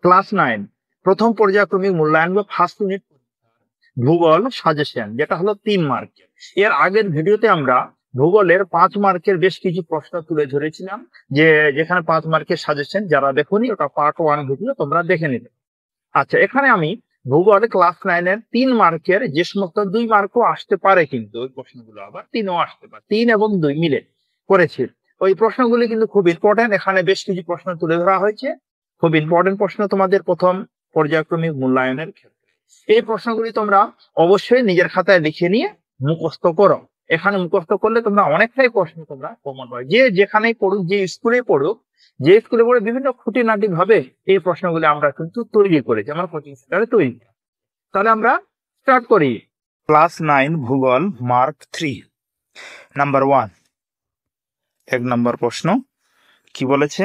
Class 9 প্রথম পর্যায়ক্রমিক মূল্যায়ন বা ফার্স্ট ইউনিট ভূগোল সাজেশন, যেটা হলো 3 মার্কের। এর আগের ভিডিওতে আমরা ভূগোলের 5 মার্কের বেশ কিছু প্রশ্ন তুলে ধরেছিলাম, যেখানে 5 মার্কের সাজেশন। যারা দেখোনি ওটা পার্ট 1 ভিডিও, তোমরা দেখে নিতে। আচ্ছা, এখানে আমি ভূগোল ক্লাস 9 এর 3 মার্কের যে সমস্ত 2 মার্কও আসতে পারে, কিন্তু ওই প্রশ্নগুলো আবার 3ও আসতে পারে, 3 এবং 2 মিলে করেছি। ওই প্রশ্নগুলি কিন্তু খুব ইম্পর্টেন্ট। এখানে বেশ কিছু প্রশ্ন তুলে ধরা হয়েছে, খুব ইম্পর্টেন্ট প্রশ্ন তোমাদের প্রথম পর্যায়ক্রমিক মূল্যায়নের ক্ষেত্রে। এই প্রশ্নগুলি তোমরা অবশ্যই নিজের খাতায় লিখে নিয়ে মুখস্থ করো। এখানে মুখস্থ করলে তোমরা অনেকটাই প্রশ্ন তোমরা কমন পাবে। যে যেখানেই পড়ুক, যে স্কুলে পড়ুক, যে স্কুলে পড়ে বিভিন্ন খুঁটিনাটি ভাবে এই প্রশ্নগুলি আমরা কিন্তু তৈরি করেছি, আমার কোচিং সেন্টারে তৈরি। তাহলে আমরা স্টার্ট করি। ক্লাস 9 ভূগোল মার্ক 3, নাম্বার 1। 1 নম্বর প্রশ্ন কি বলেছে?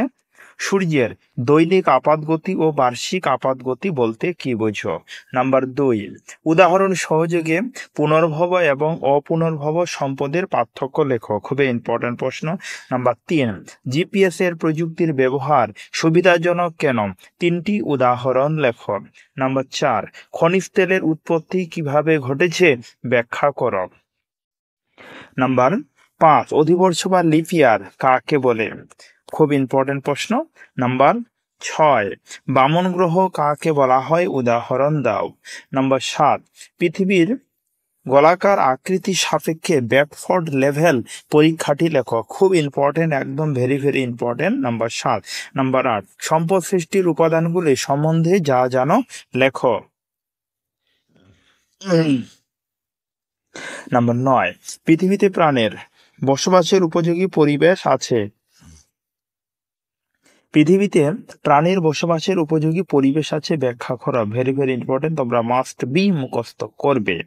সূর্যের দৈনিক আপাতগতি ও বার্ষিক আপাতগতি বলতে কি বোঝো? নাম্বার 2, উদাহরণ সহযোগে পুনর্ভব এবং অপুনর্ভব সম্পদের পার্থক্য লেখো। খুবই ইম্পর্টেন্ট প্রশ্ন। নাম্বার 3, জিপিএস এর প্রযুক্তির ব্যবহার সুবিধাজনক কেন? 3টি উদাহরণ লেখো। নাম্বার 4, খনিজ তেলের উৎপত্তি কিভাবে ঘটেছে ব্যাখ্যা করো। নাম্বার 5, অধিবর্ষ বা লিপ ইয়ার কাকে বলে? খুব ইম্পর্টেন্ট প্রশ্ন। নাম্বার 6, বামন গ্রহ কাকে বলা হয় উদাহরণ দাও। নাম্বার 7, পৃথিবীর গোলাকার আকৃতি সাপেক্ষে ব্যাকফোর্ড লেভেল পরীক্ষাটি লেখো। খুব ইম্পর্টেন্ট, একদম very very important. Number 7। Number 8, সম্পদ সৃষ্টির উপাদানগুলি সম্বন্ধে যা জানো লেখো। নাম্বার 9, পৃথিবীতে প্রাণের বসবাসের উপযোগী পরিবেশ আছে। পৃথিবীতে প্রাণীর বসবাসের উপযোগী পরিবেশ আছে ব্যাখ্যা করো। ভেরি ভেরি ইম্পর্টেন্ট, তোমরা মাস্ট বি মুখস্থ করবে।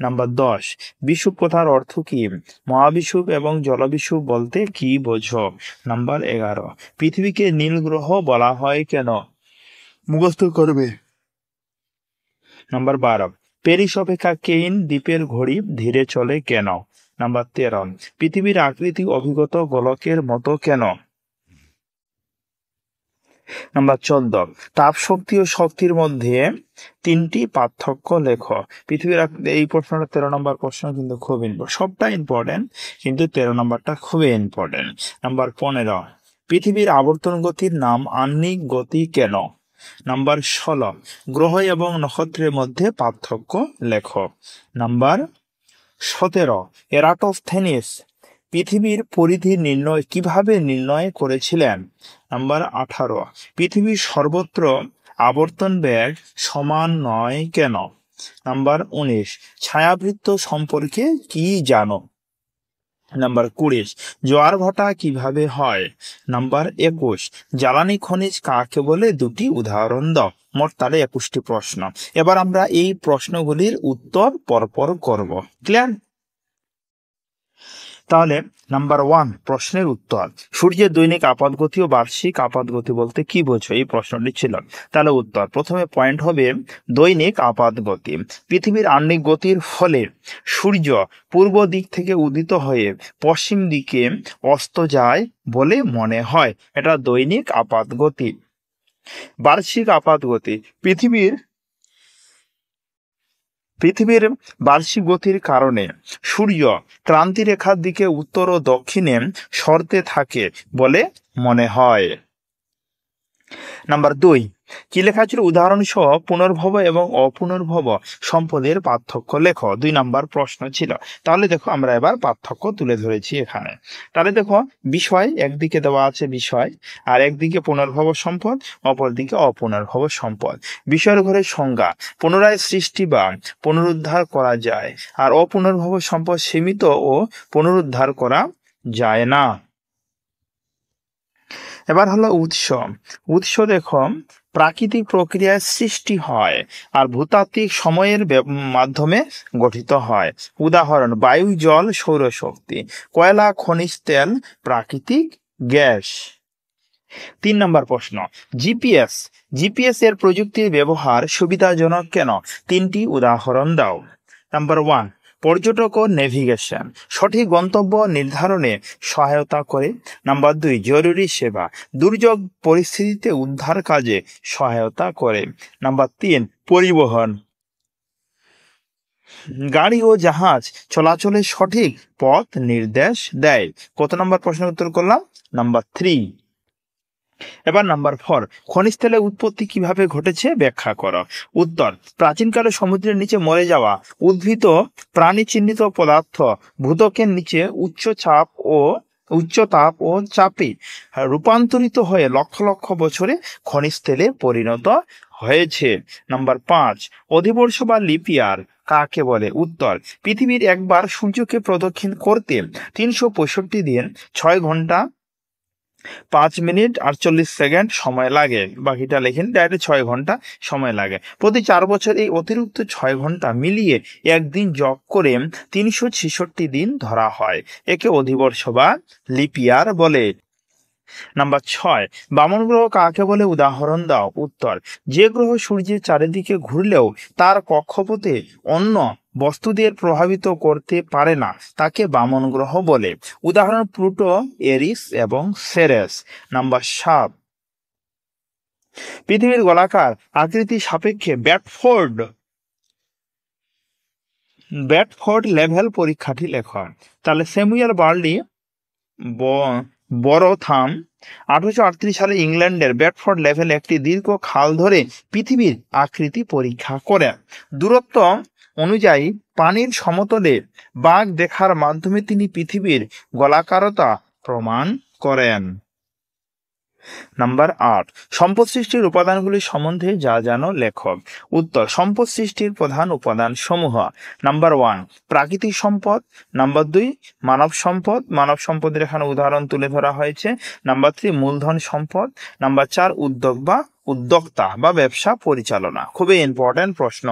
নাম্বার 10, বিষুব কথার অর্থ কি? মহাবিষুব এবং জলবিষুব বলতে কি বোঝো? নাম্বার 11, পৃথিবীকে নীল গ্রহ বলা হয় কেন? মুখস্থ করবে। নাম্বার 12, প্যারিস অপেক্ষা কেইন দ্বীপের ঘড়ি ধীরে চলে কেন? নাম্বার 13, পৃথিবীর আকৃতি অভিগত গোলকের মতো কেন? নাম্বার 14, তাপ শক্তি ও শক্তির মধ্যে 3টি পার্থক্য লেখো। পৃথিবীর এই প্রশ্নটা 13 নম্বর প্রশ্ন, কিন্তু খুব ইম্পর্টেন্ট। সবটা ইম্পর্টেন্ট, কিন্তু 13 নম্বরটা খুবই ইম্পর্টেন্ট। নাম্বার 15, পৃথিবীর আবর্তন গতির নাম আহ্নিক গতি কেন? নাম্বার 16, গ্রহ এবং নক্ষত্রের মধ্যে পার্থক্য লেখো। নাম্বার 17, এরাটোস্থেনিস পৃথিবীর পরিধি কিভাবে নির্ণয় করেছিলেন? নাম্বার 18, পৃথিবীর সর্বত্র আবর্তন বেগ সমান নয় কেন? নাম্বার 19, ছায়াবৃত্ত সম্পর্কে কি জানো? নাম্বার 20, জোয়ার ভাটা কিভাবে হয়? নাম্বার 21, জ্বালানি খনিজ কাকে বলে 2টি উদাহরণ দাও। মোট তাহলে 21টি প্রশ্ন। এবার আমরা এই প্রশ্নগুলির উত্তর পরপর করব। ক্লিয়ার? তাহলে নাম্বার 1 প্রশ্নের উত্তর, সূর্যের দৈনিক আপাতগতি ও বার্ষিক আপাতগতি বলতে কি বোঝো? এই প্রশ্নটি ছিল। তাহলে উত্তর, প্রথমে পয়েন্ট হবে দৈনিক আপাতগতি। পৃথিবীর আহ্নিক গতির ফলে সূর্য পূর্ব দিক থেকে উদিত হয়ে পশ্চিম দিকে অস্ত যায় বলে মনে হয়, এটা দৈনিক আপাতগতি। বার্ষিক আপাতগতি, পৃথিবীর বার্ষিক গতির কারণে সূর্য ক্রান্তি রেখার দিকে উত্তর ও দক্ষিণে সরতে থাকে বলে মনে হয়। নাম্বার 2, কি লেখা ছিল? উদাহরণ সহ পুনর্ভব এবং অপুনর্ভব সম্পদের পার্থক্য লেখো। 2 নাম্বার প্রশ্ন ছিল। তাহলে দেখো আমরা এবার পার্থক্য তুলে ধরেছি এখানে। তাহলে দেখো, বিষয় একদিকে দেওয়া আছে বিষয়, আর একদিকে পুনর্ভব সম্পদ, অপরদিকে অপুনর্ভব সম্পদ। বিষয়ের ঘরে সংজ্ঞা, পুনরায় সৃষ্টি বা পুনরুদ্ধার করা যায়, আর অপুনর্ভব সম্পদ সীমিত ও পুনরুদ্ধার করা যায় না। এবার হলো উৎস। উৎস দেখো, প্রাকৃতিক প্রক্রিয়ায় সৃষ্টি হয় আর ভূতাত্ত্বিক সময়ের মাধ্যমে গঠিত হয়। উদাহরণ, বায়ু, জল, সৌরশক্তি, কয়লা, খনিজ তেল, প্রাকৃতিক গ্যাস। 3 নম্বর প্রশ্ন, জিপিএস এর প্রযুক্তির ব্যবহার সুবিধাজনক কেন? 3টি উদাহরণ দাও। নাম্বার 1, পর্যটক ও নেভিগেশন, সঠিক গন্তব্য নির্ধারণে সহায়তা করে। নাম্বার 2, জরুরি সেবা, দুর্যোগ পরিস্থিতিতে উদ্ধার কাজে সহায়তা করে। নাম্বার 3, পরিবহন, গাড়ি ও জাহাজ চলাচলের সঠিক পথ নির্দেশ দেয়। কত নম্বর প্রশ্নের উত্তর করলাম? নাম্বার 3। এবার নাম্বার 4, খনিজ তেলের উৎপত্তি কিভাবে ঘটেছে ব্যাখ্যা করো। উত্তর, প্রাচীনকালে সমুদ্রের নিচে মরে যাওয়া উদ্ভিদ ও প্রাণী চিহ্নিত পদার্থ ভূত্বকের নিচে উচ্চ তাপ ও চাপে রূপান্তরিত হয়ে লক্ষ লক্ষ বছরে খনিজ তেলে পরিণত হয়েছে। নাম্বার 5, অধিবর্ষ বা লিপ ইয়ার কাকে বলে? উত্তর, পৃথিবীর একবার সূর্যকে প্রদক্ষিণ করতে 365 দিন 6 ঘন্টা 5 মিনিট 48 সেকেন্ড সময় লাগে। বাকিটা লেখেন, ডাইরেক্ট 6 ঘন্টা সময় লাগে। প্রতি 4 বছর এই অতিরিক্ত 6 ঘন্টা মিলিয়ে একদিন যোগ করে 366 দিন ধরা হয়। একে অধিবর্ষ বা লিপ ইয়ার বলে। নাম্বার 6, বামন গ্রহ কাকে বলে? উদাহরণ দাও। উত্তর, যে গ্রহ সূর্যের চারিদিকে ঘুরলেও তার কক্ষপথে অন্য বস্তুদের প্রভাবিত করতে পারে না তাকে বামন গ্রহ বলে। উদাহরণ প্লুটো, এরিস এবং সেরেস। নাম্বার 7, পৃথিবীর গোলাকার আকৃতি সাপেক্ষে ব্যাডফোর্ড লেভেল পরীক্ষাটি লেখ। তাহলে স্যামুয়েল বার্লি বরথাম 1838 সালে ইংল্যান্ডের ব্যাডফোর্ড লেভেলে একটি দীর্ঘ খাল ধরে পৃথিবীর আকৃতি পরীক্ষা করেন। দূরত্ব অনুযায়ী পানির সমতলে বাঘ দেখার মাধ্যমে তিনি পৃথিবীর গোলাকারতা প্রমাণ করেন। নাম্বার 8, সম্পদ সৃষ্টির উপাদানগুলি সম্বন্ধে যা জানো লেখক। উত্তর, সম্পদ সৃষ্টির প্রধান উপাদান সমূহ। নাম্বার 1, প্রাকৃতিক সম্পদ। নাম্বার 2, মানব সম্পদ। মানব সম্পদের এখানে উদাহরণ তুলে ধরা হয়েছে। নাম্বার 3, মূলধন সম্পদ। নাম্বার 4, উদ্যোগ বা উদ্যোক্তা বা ব্যবসা পরিচালনা। খুবই ইম্পর্টেন্ট প্রশ্ন।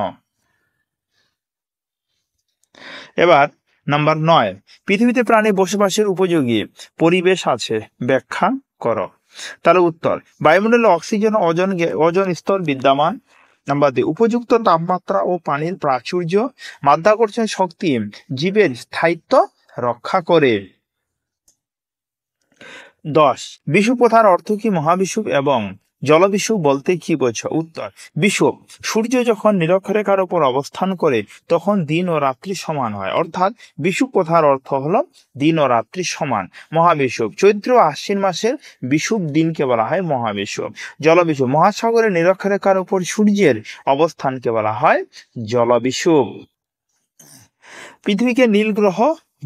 এবার নাম্বার 9, পৃথিবীতে প্রাণী বসবাসের উপযোগী পরিবেশ আছে, ব্যাখ্যা করো। তাহলে উত্তর, বায়ুমণ্ডলে অক্সিজেন ও ওজোন স্তর বিদ্যমান। নাম্বার 2, উপযুক্ত তাপমাত্রা ও পানির প্রাচুর্য। মাধ্যাকর্ষণ শক্তি জীবের স্থায়িত্ব রক্ষা করে। 10, বিষুব প্রথার অর্থ কি? মহাবিষুব এবং জলবিষুব বলতে কি বোঝো? উত্তর, বিষুব, সূর্য যখন নিরক্ষরেখার উপর অবস্থান করে তখন দিন ও রাত্রি সমান হয়, অর্থাৎ বিষুব প্রথার অর্থ হলো দিন ও রাত্রি সমান। মহাবিষুব, চৈত্র আশ্বিন মাসের বিষুব দিনকে বলা হয় মহাবিষুব। জলবিষুব, মহাসাগরের নিরক্ষরেখার উপর সূর্যের অবস্থানকে বলা হয় জলবিষুব। পৃথিবীকে নীল গ্রহ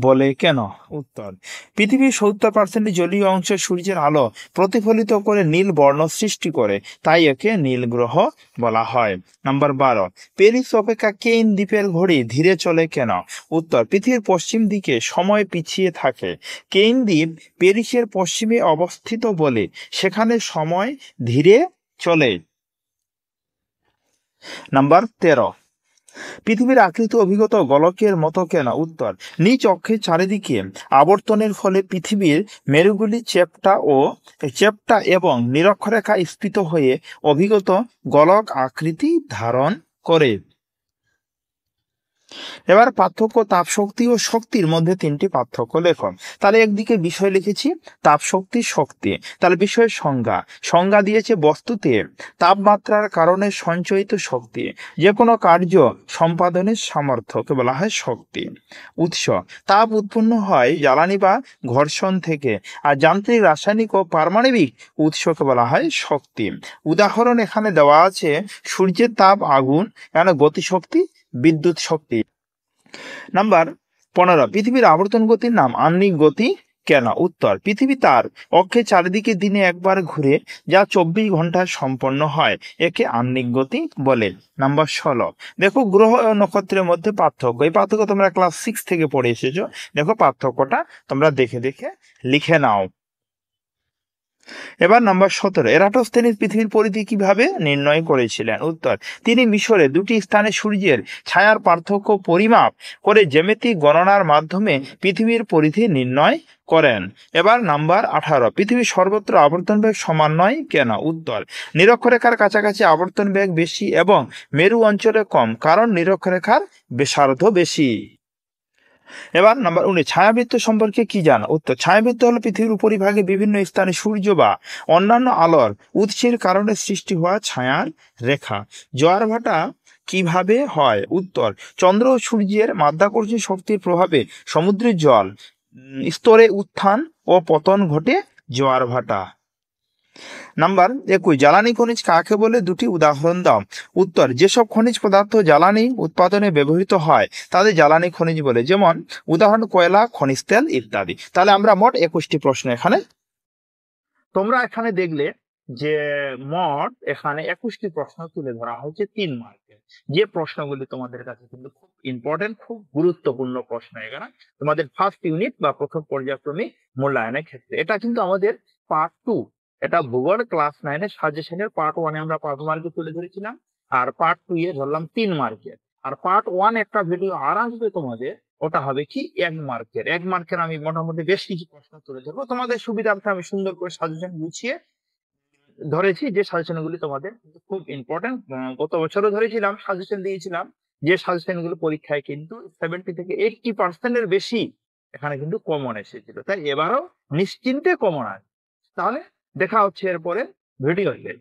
বলে কেন? উত্তর, পৃথিবীর 70% জলীয় অংশ সূর্যের আলো প্রতিফলিত করে নীল বর্ণ সৃষ্টি করে, তাই একে নীল গ্রহ বলা হয়। নাম্বার 12, প্যারিস অপেক্ষা কেইন দ্বীপের ঘড়ি ধীরে চলে কেন? উত্তর, পৃথিবীর পশ্চিম দিকে সময় পিছিয়ে থাকে। কেইন দ্বীপ প্যারিসের পশ্চিমে অবস্থিত বলে সেখানে সময় ধীরে চলে। নাম্বার 13, পৃথিবীর আকৃতি অভিজ্ঞতা গোলকের মতো কেন? উত্তর, নিচ অক্ষের চারিদিকে আবর্তনের ফলে পৃথিবীর মেরুগুলি চেপ্টা এবং নিরক্ষরেখা স্ফীত হয়ে অভিজ্ঞত গোলক আকৃতি ধারণ করে। এবার পার্থক্য, তাপ শক্তি ও শক্তির মধ্যে 3টি পার্থক্য লেখো। তাহলে একদিকে বিষয় লিখেছি তাপ শক্তি, শক্তি। তাহলে বিষয়ের সংজ্ঞা দিয়েছে বস্তুতে তাপমাত্রার কারণে সঞ্চয়িত শক্তি, যে কোনো কার্য সম্পাদনের সামর্থ্যকে বলা হয় শক্তি। উৎস, তাপ উৎপন্ন হয় জ্বালানি বা ঘর্ষণ থেকে, আর যান্ত্রিক, রাসায়নিক ও পারমাণবিক উৎসকে বলা হয় শক্তি। উদাহরণ এখানে দেওয়া আছে, সূর্যের তাপ আগুন, এখানে গতিশক্তি বিদ্যুৎ শক্তি। নাম্বার 15, পৃথিবীর আবর্তন গতির নাম আহ্নিক গতি কেন? উত্তর, পৃথিবী তার অক্ষের চারিদিকে দিনে একবার ঘুরে যা 24 ঘন্টায় সম্পন্ন হয়, একে আহ্নিক গতি বলে। নাম্বার 16, দেখো গ্রহ ও নক্ষত্রের মধ্যে পার্থক্য। এই পার্থক্য তোমরা ক্লাস 6 থেকে পড়ে এসেছো। দেখো পার্থক্যটা তোমরা দেখে দেখে লিখে নাও। এবার নাম্বার 17, এরাটোস্থেনিস পৃথিবীর পরিধি কিভাবে নির্ণয় করেছিলেন? উত্তর, তিনি মিশরে 2টি স্থানে সূর্যের ছায়ার পার্থক্য পরিমাপ করে জ্যামিতিক গণনার মাধ্যমে পৃথিবীর পরিধি নির্ণয় করেন। এবার নাম্বার 18, পৃথিবীর সর্বত্র আবর্তন বেগ সমান নয় কেন? উত্তর, নিরক্ষরেখার কাছাকাছি আবর্তন বেগ বেশি এবং মেরু অঞ্চলে কম, কারণ নিরক্ষরেখার ব্যাসার্ধ বেশি। এবার নাম্বার 19, ছায়াবৃত্ত সম্পর্কে কি জানো? উত্তর, ছায়াবৃত্ত হলো পৃথিবীর উপরিভাগে বিভিন্ন স্থানে সূর্য বা অন্যান্য আলোর উৎসের কারণে সৃষ্টি হওয়া ছায়ার রেখা। জোয়ার ভাটা কিভাবে হয়? উত্তর, চন্দ্র ও সূর্যের মাধ্যাকর্ষণ শক্তির প্রভাবে সমুদ্রের জল স্তরে উত্থান ও পতন ঘটে জোয়ার ভাটা। নাম্বার 21, জ্বালানি খনিজ কাকে বলে? দুটি উদাহরণ দাও। উত্তর, যেসব খনিজ পদার্থ জ্বালানি উৎপাদনে ব্যবহৃত হয় তাদের জ্বালানি খনিজ বলে, যেমন উদাহরণ কয়লা, খনিজ তেল ইত্যাদি। তাহলে আমরা মোট 21টি প্রশ্ন এখানে তোমরা এখানে দেখলে যে মোট এখানে 21টি প্রশ্ন তুলে ধরা হয়েছে 3 মার্কের, যে প্রশ্নগুলি তোমাদের কাছে কিন্তু খুব ইম্পর্টেন্ট, খুব গুরুত্বপূর্ণ প্রশ্ন এখানে তোমাদের ফার্স্ট ইউনিট বা প্রথম পর্যায়ক্রমিক মূল্যায়নের ক্ষেত্রে। এটা কিন্তু আমাদের পার্ট 2, এটা ভূগোল ক্লাস 9 এর সাজেশনের পার্ট 1 এ আমরা 5 মার্কে তুলে ধরেছিলাম, আর পার্ট 2 এ ধরলাম 3 মার্কের। আর পার্ট 1 একটা ভিডিও আর আসবে তোমাদের, ওটা হবে কি 1 মার্কের। 1 মার্কের আমি মোটামুটি বেশ কিছু প্রশ্ন তুলে ধরবো, তোমাদের সুবিধার্থে আমি সুন্দর করে সাজেশন গুছিয়ে ধরেছি, যে সাজেশন গুলি তোমাদের খুব ইম্পর্টেন্ট। গত বছরও ধরেছিলাম, সাজেশন দিয়েছিলাম, যে সাজেশন গুলো পরীক্ষায় কিন্তু 70 থেকে 80% এর বেশি এখানে কিন্তু কমন এসেছিল। তাই এবারও নিশ্চিন্তে কমন আসবে। তাহলে দেখা হচ্ছে এরপরে ভিডিওতে।